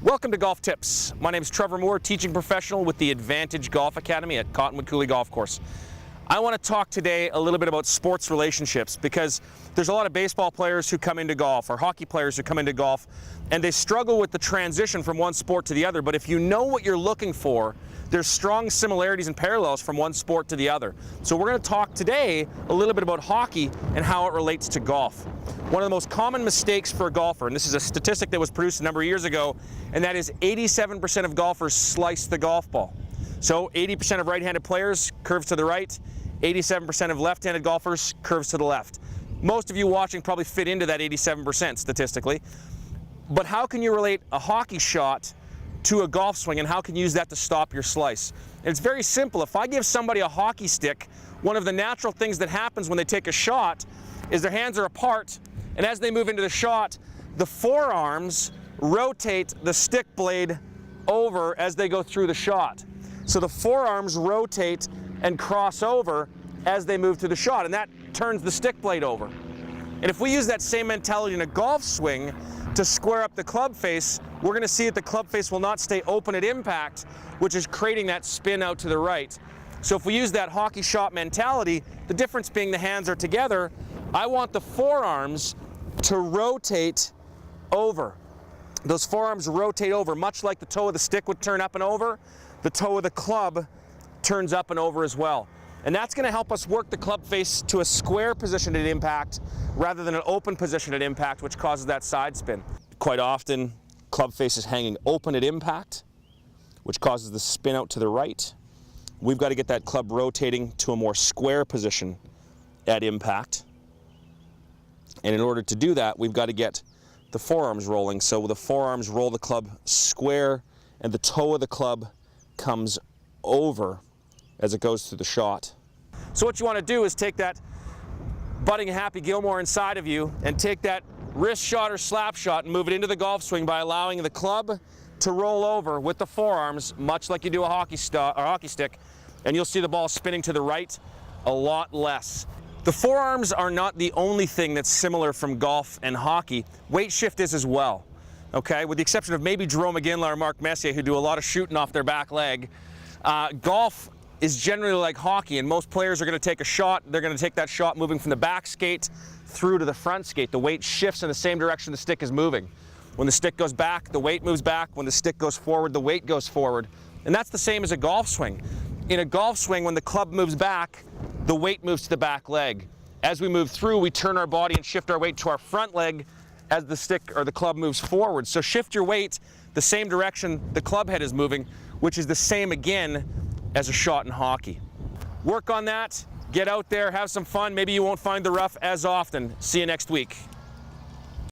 Welcome to Golf Tips. My name is Trevor Moore, teaching professional with the Advantage Golf Academy at Cottonwood Coulee Golf Course. I want to talk today a little bit about sports relationships because there's a lot of baseball players who come into golf or hockey players who come into golf and they struggle with the transition from one sport to the other. But if you know what you're looking for, there's strong similarities and parallels from one sport to the other. So we're going to talk today a little bit about hockey and how it relates to golf. One of the most common mistakes for a golfer, and this is a statistic that was produced a number of years ago, and that is 87% of golfers slice the golf ball. So 80% of right-handed players curves to the right, 87% of left-handed golfers curves to the left. Most of you watching probably fit into that 87% statistically. But how can you relate a hockey shot to a golf swing, and how can you use that to stop your slice? And it's very simple. If I give somebody a hockey stick, one of the natural things that happens when they take a shot is their hands are apart, and as they move into the shot, the forearms rotate the stick blade over as they go through the shot. So the forearms rotate and cross over as they move through the shot, and that turns the stick blade over. And if we use that same mentality in a golf swing to square up the club face, we're going to see that the club face will not stay open at impact, which is creating that spin out to the right. So if we use that hockey shot mentality, the difference being the hands are together, I want the forearms to rotate over. Those forearms rotate over, much like the toe of the stick would turn up and over, the toe of the club turns up and over as well. And that's going to help us work the club face to a square position at impact rather than an open position at impact, which causes that side spin. Quite often, club face is hanging open at impact, which causes the spin out to the right. We've got to get that club rotating to a more square position at impact. And in order to do that, we've got to get the forearms rolling. So the forearms roll the club square and the toe of the club comes over as it goes through the shot. So what you want to do is take that budding Happy Gilmore inside of you and take that wrist shot or slap shot and move it into the golf swing by allowing the club to roll over with the forearms, much like you do a hockey stick, and you'll see the ball spinning to the right a lot less. The forearms are not the only thing that's similar from golf and hockey. Weight shift is as well, okay? With the exception of maybe Jerome McGinley or Mark Messier, who do a lot of shooting off their back leg. Golf is generally like hockey, and most players are going to take a shot. They're going to take that shot moving from the back skate through to the front skate. The weight shifts in the same direction the stick is moving. When the stick goes back, the weight moves back. When the stick goes forward, the weight goes forward. And that's the same as a golf swing. In a golf swing, when the club moves back, the weight moves to the back leg. As we move through, we turn our body and shift our weight to our front leg as the stick or the club moves forward. So shift your weight the same direction the club head is moving, which is the same again as a shot in hockey. Work on that, get out there, have some fun. Maybe you won't find the rough as often. See you next week.